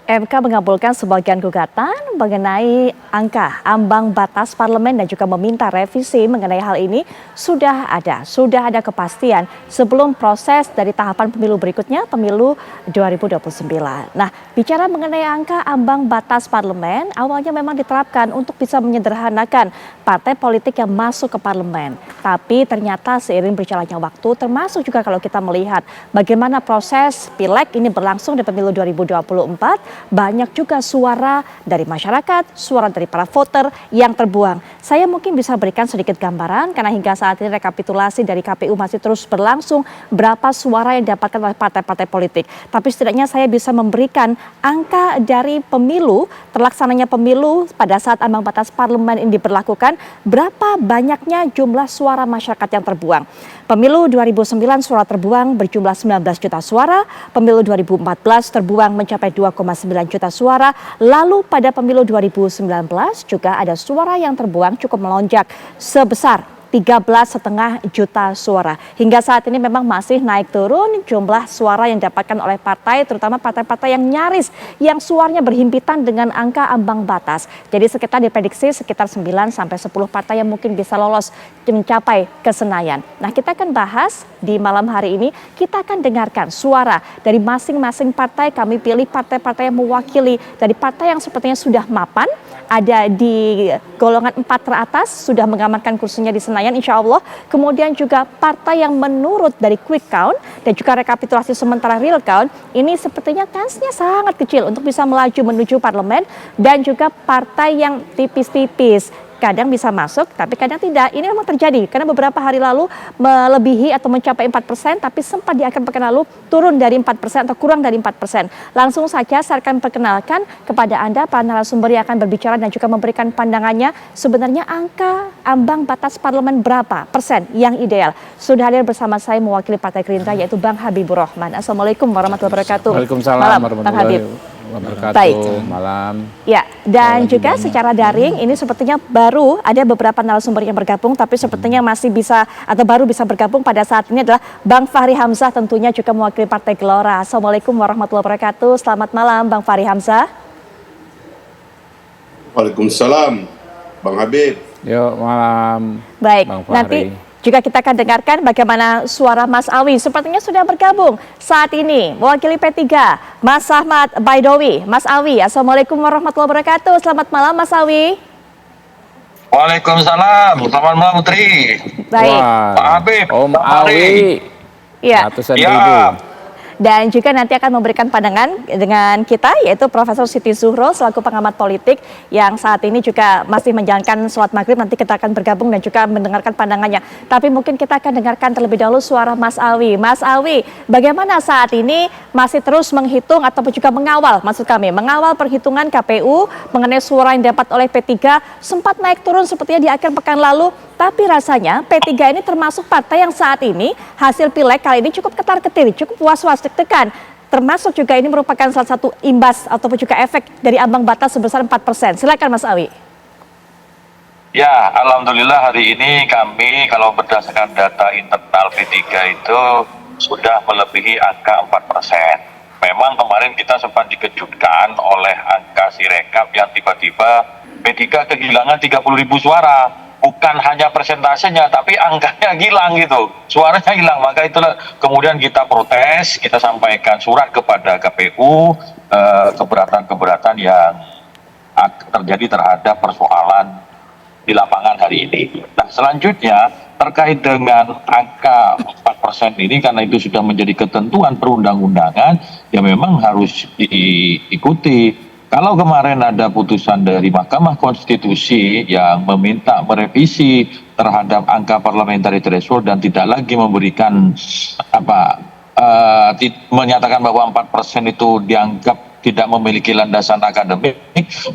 MK mengabulkan sebagian gugatan mengenai angka ambang batas parlemen dan juga meminta revisi mengenai hal ini sudah ada kepastian sebelum proses dari tahapan pemilu berikutnya, pemilu 2029. Nah, bicara mengenai angka ambang batas parlemen, awalnya memang diterapkan untuk bisa menyederhanakan partai politik yang masuk ke parlemen. Tapi ternyata seiring berjalannya waktu, termasuk juga kalau kita melihat bagaimana proses pileg ini berlangsung di pemilu 2024, banyak juga suara dari masyarakat, suara dari para voter yang terbuang. Saya mungkin bisa berikan sedikit gambaran karena hingga saat ini rekapitulasi dari KPU masih terus berlangsung berapa suara yang didapatkan oleh partai-partai politik. Tapi setidaknya saya bisa memberikan angka dari pemilu, terlaksananya pemilu pada saat ambang batas parlemen ini diberlakukan, berapa banyaknya jumlah suara masyarakat yang terbuang. Pemilu 2009 suara terbuang berjumlah 19 juta suara, pemilu 2014 terbuang mencapai 2,9 juta suara, lalu pada pemilu 2019 juga ada suara yang terbuang cukup melonjak sebesar 13,5 juta suara. Hingga saat ini memang masih naik turun jumlah suara yang didapatkan oleh partai, terutama partai-partai yang nyaris, yang suaranya berhimpitan dengan angka ambang batas. Jadi sekitar diprediksi sekitar 9 sampai 10 partai yang mungkin bisa lolos mencapai ke Senayan. Nah, kita akan bahas di malam hari ini, kita akan dengarkan suara dari masing-masing partai. Kami pilih partai-partai yang mewakili dari partai yang sepertinya sudah mapan, ada di golongan 4 teratas, sudah mengamankan kursinya di Senayan insya Allah. Kemudian juga partai yang menurut dari quick count dan juga rekapitulasi sementara real count, ini sepertinya kansnya sangat kecil untuk bisa melaju menuju parlemen. Dan juga partai yang tipis-tipis, kadang bisa masuk, tapi kadang tidak. Ini memang terjadi karena beberapa hari lalu melebihi atau mencapai 4%, tapi sempat di akhir pekan lalu turun dari 4% atau kurang dari 4%. Langsung saja saya akan perkenalkan kepada Anda para narasumber yang akan berbicara dan juga memberikan pandangannya. Sebenarnya angka ambang batas parlemen berapa persen yang ideal? Sudah hadir bersama saya mewakili Partai Gerindra yaitu Bang Habibur Rahman. Assalamualaikum warahmatullahi wabarakatuh. Waalaikumsalam warahmatullahi Bang Habib. Wabarakatuh. Baik. Malam. Ya, dan juga secara daring ini sepertinya baru ada beberapa narasumber yang bergabung, tapi sepertinya masih bisa atau baru bisa bergabung pada saat ini adalah Bang Fahri Hamzah, tentunya juga mewakili Partai Gelora. Assalamualaikum warahmatullahi wabarakatuh. Selamat malam Bang Fahri Hamzah. Waalaikumsalam Bang Habib. Yuk, malam. Baik, Bang Fahri. nanti juga kita akan dengarkan bagaimana suara Mas Awi. Sepertinya sudah bergabung saat ini mewakili P3, Mas Ahmad Baidowi. Mas Awi, Assalamualaikum warahmatullahi wabarakatuh. Selamat malam Mas Awi. Waalaikumsalam, selamat malam Putri. Baik. Wah, Pak Habib, Om Pak Fahri. Awi. Ya. Ratusan Ya. ribu. Dan juga nanti akan memberikan pandangan dengan kita yaitu Profesor Siti Zuhro selaku pengamat politik yang saat ini juga masih menjalankan sholat maghrib. Nanti kita akan bergabung dan juga mendengarkan pandangannya. Tapi mungkin kita akan dengarkan terlebih dahulu suara Mas Awi. Mas Awi, bagaimana saat ini masih terus menghitung ataupun juga mengawal, maksud kami, mengawal perhitungan KPU mengenai suara yang dapat oleh P3 sempat naik turun sepertinya di akhir pekan lalu. Tapi rasanya P3 ini termasuk partai yang saat ini hasil pileg kali ini cukup ketar-ketir, cukup was-was, deg-degan. Termasuk juga ini merupakan salah satu imbas ataupun juga efek dari ambang batas sebesar 4%. Silakan Mas Awi. Ya, alhamdulillah hari ini kami kalau berdasarkan data internal P3 itu sudah melebihi angka 4%. Memang kemarin kita sempat dikejutkan oleh angka Sirekap yang tiba-tiba P3 kehilangan 30.000 suara. Bukan hanya persentasenya, tapi angkanya hilang gitu, suaranya hilang. Maka itulah kemudian kita protes, kita sampaikan surat kepada KPU, keberatan-keberatan yang terjadi terhadap persoalan di lapangan hari ini. Nah, selanjutnya terkait dengan angka 4% ini, karena itu sudah menjadi ketentuan perundang-undangan, ya memang harus diikuti. Kalau kemarin ada putusan dari Mahkamah Konstitusi yang meminta merevisi terhadap angka parliamentary threshold dan tidak lagi memberikan menyatakan bahwa 4% itu dianggap tidak memiliki landasan akademik,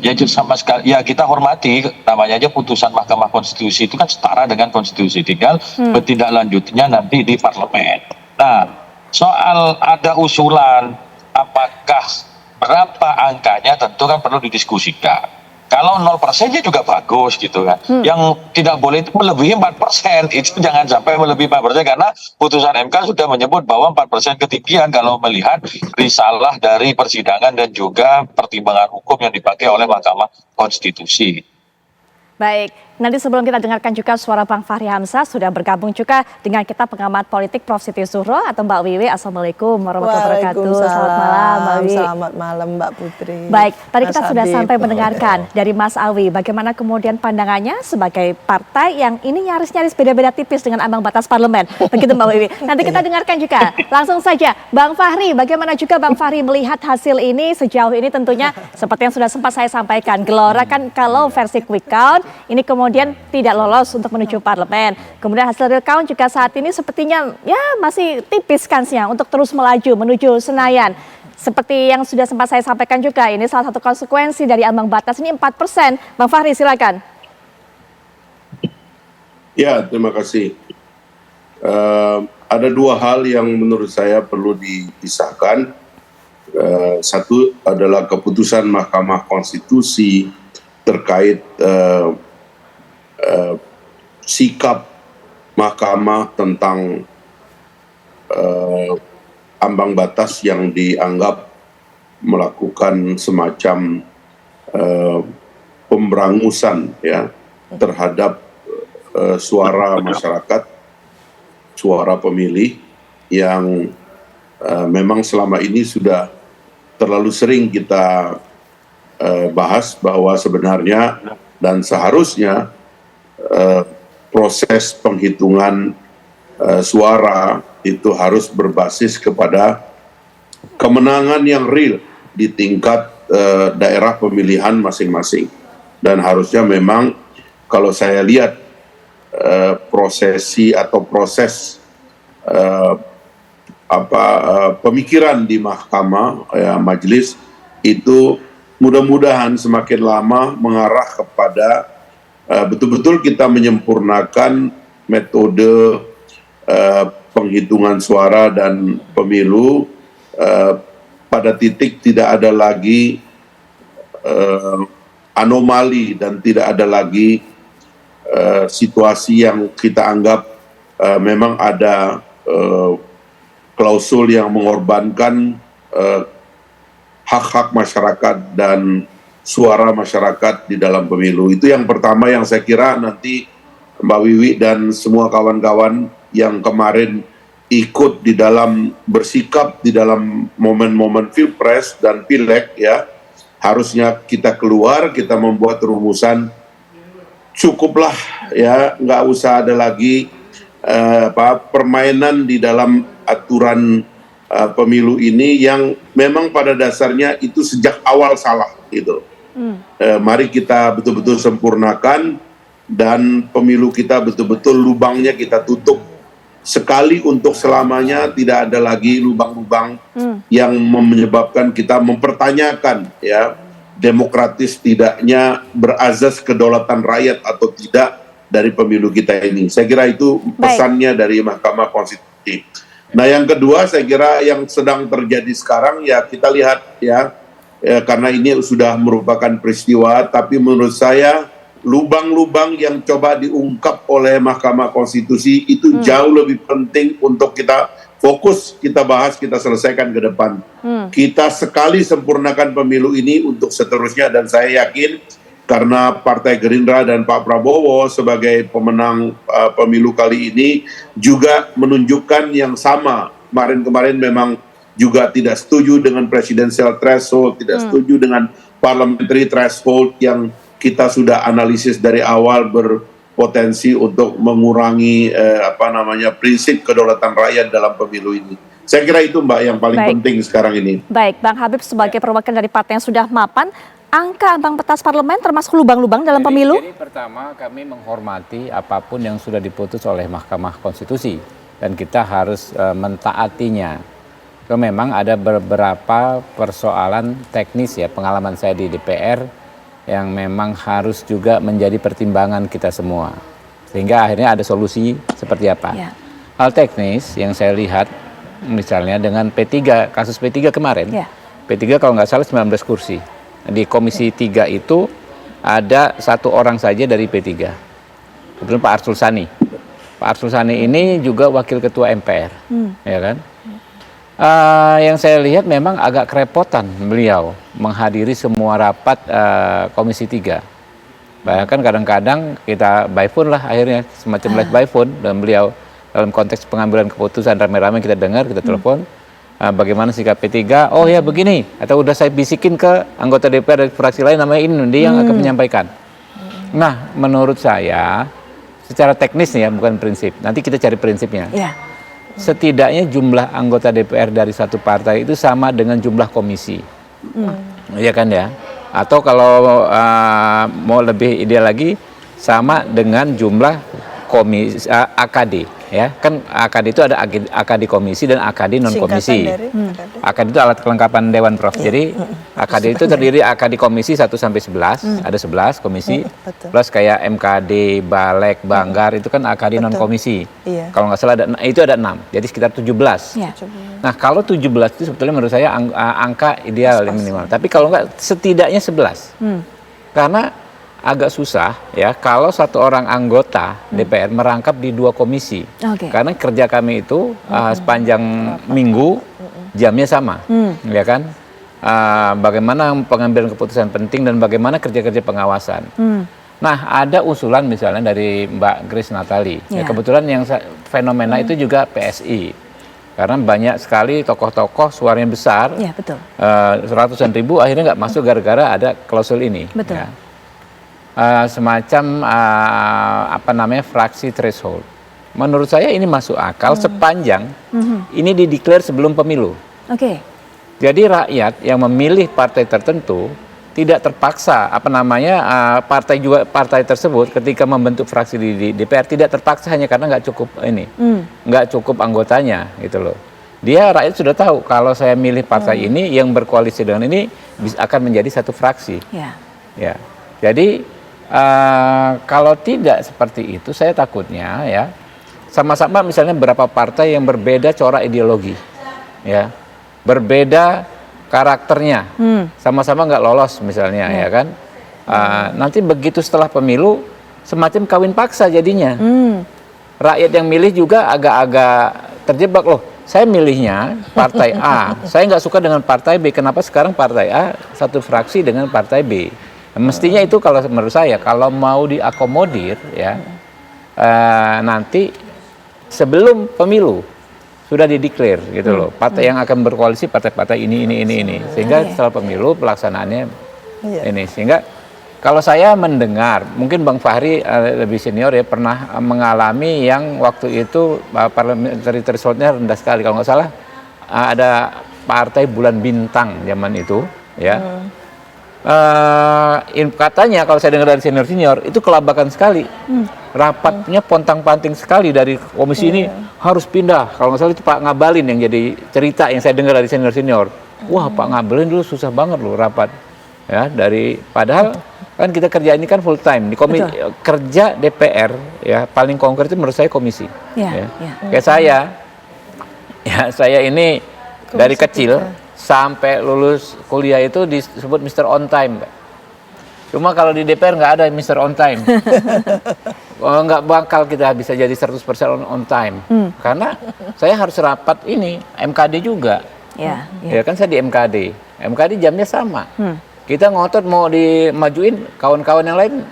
ya sama sekali ya kita hormati, namanya aja putusan Mahkamah Konstitusi itu kan setara dengan konstitusi, tinggal bertindaklanjutnya nanti di parlemen. Nah, soal ada usulan apakah berapa angkanya tentu kan perlu didiskusikan. Kalau 0% juga bagus gitu kan. Yang tidak boleh itu melebihi 4%. Itu jangan sampai melebihi 4% karena putusan MK sudah menyebut bahwa 4% ketinggian kalau melihat risalah dari persidangan dan juga pertimbangan hukum yang dipakai oleh Mahkamah Konstitusi. Baik, nanti sebelum kita dengarkan juga suara Bang Fahri Hamzah, sudah bergabung juga dengan kita pengamat politik Prof. Siti Zuhro atau Mbak Wiwi. Assalamualaikum warahmatullahi wabarakatuh. Selamat malam Mbak Wiwi. Selamat malam Mbak Putri. Baik, tadi kita Mas sudah Habib. sampai mendengarkan dari Mas Awi bagaimana kemudian pandangannya sebagai partai yang ini nyaris-nyaris beda-beda tipis dengan ambang batas parlemen. Begitu Mbak Wiwi. Nanti kita dengarkan juga langsung saja Bang Fahri, bagaimana juga Bang Fahri melihat hasil ini sejauh ini tentunya seperti yang sudah sempat saya sampaikan. Gelora kan kalau versi quick count ini kemudian tidak lolos untuk menuju parlemen. Kemudian hasil real count juga saat ini sepertinya ya masih tipis kansnya untuk terus melaju menuju Senayan. Seperti yang sudah sempat saya sampaikan juga, ini salah satu konsekuensi dari ambang batas ini 4%. Bang Fahri silakan. Ya, terima kasih. Ada dua hal yang menurut saya perlu dipisahkan. Satu adalah keputusan Mahkamah Konstitusi terkait sikap Mahkamah tentang ambang batas yang dianggap melakukan semacam pemberangusan ya terhadap suara masyarakat, suara pemilih yang memang selama ini sudah terlalu sering kita bahas bahwa sebenarnya dan seharusnya proses penghitungan suara itu harus berbasis kepada kemenangan yang real di tingkat daerah pemilihan masing-masing. Dan harusnya memang kalau saya lihat prosesi atau proses pemikiran di mahkamah majelis itu mudah-mudahan semakin lama mengarah kepada betul-betul kita menyempurnakan metode penghitungan suara dan pemilu pada titik tidak ada lagi anomali dan tidak ada lagi situasi yang kita anggap memang ada klausul yang mengorbankan hak-hak masyarakat dan suara masyarakat di dalam pemilu. Itu yang pertama yang saya kira nanti Mbak Wiwi dan semua kawan-kawan yang kemarin ikut di dalam bersikap di dalam momen-momen Pilpres dan Pileg ya, harusnya kita keluar, kita membuat rumusan cukuplah ya, nggak usah ada lagi permainan di dalam aturan pemilu ini yang memang pada dasarnya itu sejak awal salah gitu. Mari kita betul-betul sempurnakan dan pemilu kita betul-betul lubangnya kita tutup sekali untuk selamanya, tidak ada lagi lubang-lubang yang menyebabkan kita mempertanyakan ya demokratis tidaknya berazas kedaulatan rakyat atau tidak dari pemilu kita ini. Saya kira itu pesannya dari Mahkamah Konstitusi. Nah yang kedua saya kira yang sedang terjadi sekarang ya kita lihat ya karena ini sudah merupakan peristiwa, tapi menurut saya lubang-lubang yang coba diungkap oleh Mahkamah Konstitusi itu jauh lebih penting untuk kita fokus, kita bahas, kita selesaikan ke depan. Kita sekali sempurnakan pemilu ini untuk seterusnya, dan saya yakin karena Partai Gerindra dan Pak Prabowo sebagai pemenang pemilu kali ini juga menunjukkan yang sama. Kemarin memang juga tidak setuju dengan presidential threshold, tidak setuju dengan parliamentary threshold yang kita sudah analisis dari awal berpotensi untuk mengurangi prinsip kedaulatan rakyat dalam pemilu ini. Saya kira itu Mbak yang paling penting sekarang ini. Baik, Bang Habib sebagai perwakilan dari partai yang sudah mapan, angka ambang batas parlemen termasuk lubang-lubang dalam pemilu? Jadi pertama kami menghormati apapun yang sudah diputus oleh Mahkamah Konstitusi dan kita harus mentaatinya. Memang ada beberapa persoalan teknis ya, pengalaman saya di DPR yang memang harus juga menjadi pertimbangan kita semua. Sehingga akhirnya ada solusi seperti apa. Ya. Hal teknis yang saya lihat misalnya dengan P3, kasus P3 kemarin. Ya. P3 kalau nggak salah 19 kursi. Di Komisi 3 itu ada 1 orang saja dari P3. Kebetulan Pak Arsul Sani. Pak Arsul Sani ini juga wakil ketua MPR, ya kan? Yang saya lihat memang agak kerepotan beliau menghadiri semua rapat Komisi 3. Bahkan kadang-kadang kita by phone lah akhirnya, semacam live by phone, dan beliau dalam konteks pengambilan keputusan rame-rame kita dengar, kita telepon. Bagaimana sikap P3? Oh ya begini, atau udah saya bisikin ke anggota DPR dari fraksi lain, namanya ini, dia yang akan menyampaikan. Nah, menurut saya secara teknis ya, bukan prinsip. Nanti kita cari prinsipnya. Setidaknya jumlah anggota DPR dari satu partai itu sama dengan jumlah komisi, ya kan ya? Atau kalau mau lebih ideal lagi, sama dengan jumlah komisi AKD. Ya, kan AKD itu ada AKD komisi dan AKD non komisi. AKD itu alat kelengkapan Dewan Prof. Jadi AKD itu terdiri AKD komisi 1 sampai 11, ada 11 komisi. Plus kayak MKD, Balek, Banggar itu kan AKD non komisi. Kalau nggak salah itu ada 6. Jadi sekitar 17. Nah, kalau 17 itu sebetulnya menurut saya angka ideal yang minimal. Tapi kalau nggak setidaknya 11. Karena agak susah ya kalau 1 orang anggota DPR merangkap di 2 komisi. Karena kerja kami itu sepanjang minggu jamnya sama, ya kan? Bagaimana pengambilan keputusan penting dan bagaimana kerja-kerja pengawasan. Nah, ada usulan misalnya dari Mbak Grace Natali. Ya, kebetulan yang fenomena itu juga PSI. Karena banyak sekali tokoh-tokoh suaranya besar, ratusan ribu akhirnya nggak masuk gara-gara ada klausul ini. Ya. Semacam fraksi threshold. Menurut saya ini masuk akal sepanjang ini dideklar sebelum pemilu. Jadi rakyat yang memilih partai tertentu tidak terpaksa partai tersebut ketika membentuk fraksi di DPR tidak terpaksa hanya karena nggak cukup anggotanya gitu loh. Dia rakyat sudah tahu kalau saya milih partai ini yang berkoalisi dengan ini akan menjadi satu fraksi. Ya. Jadi kalau tidak seperti itu, saya takutnya ya sama-sama misalnya beberapa partai yang berbeda corak ideologi, ya, berbeda karakternya, sama-sama nggak lolos misalnya, ya kan? Nanti begitu setelah pemilu semacam kawin paksa jadinya. Rakyat yang milih juga agak-agak terjebak loh. Saya milihnya partai A, saya nggak suka dengan partai B. Kenapa sekarang partai A satu fraksi dengan partai B? Mestinya itu kalau menurut saya kalau mau diakomodir ya nanti sebelum pemilu sudah dideklar gitu loh partai yang akan berkoalisi partai-partai ini sehingga setelah pemilu pelaksanaannya ini sehingga kalau saya mendengar mungkin Bang Fahri lebih senior ya pernah mengalami yang waktu itu parliamentary threshold-nya rendah sekali kalau nggak salah ada partai Bulan Bintang zaman itu ya. Katanya kalau saya dengar dari senior itu kelabakan sekali, rapatnya pontang-panting sekali dari komisi ini harus pindah. Kalau nggak salah itu Pak Ngabalin yang jadi cerita yang saya dengar dari senior. Wah, Pak Ngabalin dulu susah banget loh rapat, ya padahal kan kita kerja ini kan full time di komisi kerja DPR ya paling konkret itu menurut saya komisi. Kayak saya ini komisi dari kecil. Sampai lulus kuliah itu disebut Mr. On Time. Cuma kalau di DPR nggak ada Mr. On Time. Nggak bakal kita bisa jadi 100% on time. Karena saya harus rapat ini, MKD juga. Ya kan saya di MKD. MKD jamnya sama. Kita ngotot mau dimajuin, kawan-kawan yang lain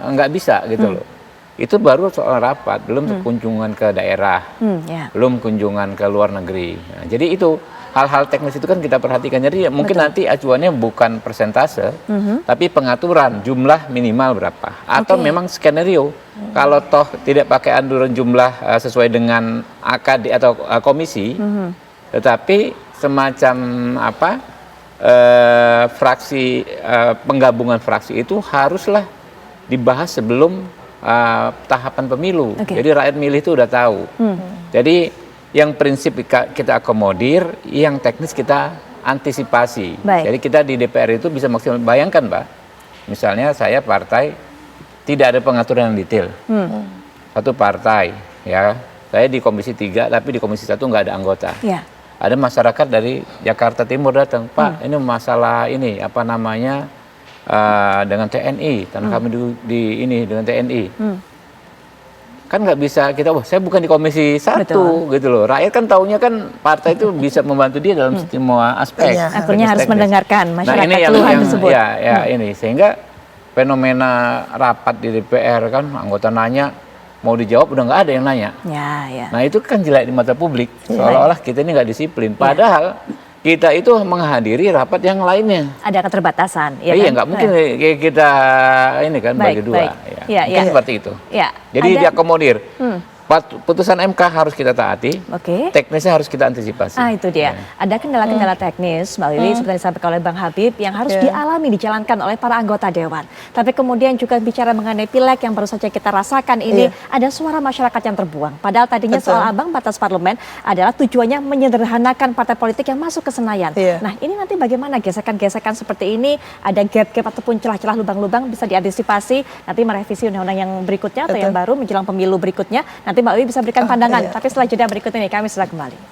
nggak bisa gitu loh. Itu baru soal rapat, belum kunjungan ke daerah, belum kunjungan ke luar negeri. Nah, jadi itu hal-hal teknis itu kan kita perhatikan. Jadi mungkin nanti acuannya bukan persentase, tapi pengaturan jumlah minimal berapa. Atau memang skenario, kalau toh tidak pakai anduran jumlah sesuai dengan AKD atau komisi, tetapi semacam fraksi penggabungan fraksi itu haruslah dibahas sebelum tahapan pemilu. Jadi rakyat milih itu udah tahu. Jadi yang prinsip kita akomodir, yang teknis kita antisipasi. Jadi kita di DPR itu bisa maksimal. Bayangkan Mbak, misalnya saya partai tidak ada pengaturan yang detail. Satu partai, ya saya di Komisi 3 tapi di Komisi 1 nggak ada anggota. Ada masyarakat dari Jakarta Timur datang, Pak ini masalah ini dengan TNI, karena kami di ini dengan TNI. Kan nggak bisa kita, saya bukan di Komisi 1 gitu loh. Rakyat kan taunya kan partai itu bisa membantu dia dalam semua aspek. Akhirnya harus teknis. mendengarkan masyarakat ini keluhan tersebut. Ya, ini sehingga fenomena rapat di DPR kan anggota nanya mau dijawab udah nggak ada yang nanya. Ya. Nah itu kan jelek di mata publik. Seolah-olah kita ini nggak disiplin. Padahal kita itu menghadiri rapat yang lainnya. Ada keterbatasan. Ya Iya kan? nggak mungkin kita ini kan bagi dua. Ya. Mungkin seperti itu. Ya. Jadi diakomodir. Putusan MK harus kita taati, teknisnya harus kita antisipasi. Itu dia. Ada kendala-kendala teknis, Mbak Wiwi, seperti disampaikan oleh Bang Habib, yang harus dialami, dijalankan oleh para anggota Dewan. Tapi kemudian juga bicara mengenai pileg yang baru saja kita rasakan ini, ada suara masyarakat yang terbuang. Padahal tadinya soal ambang batas parlemen adalah tujuannya menyederhanakan partai politik yang masuk ke Senayan. Nah ini nanti bagaimana gesekan-gesekan seperti ini, ada gap-gap ataupun celah-celah lubang-lubang bisa diantisipasi, nanti merevisi undang-undang yang berikutnya atau yang baru menjelang pemilu berikutnya. Nanti Mbak Wiwi bisa berikan pandangan, tapi setelah jeda berikut ini kami sudah kembali.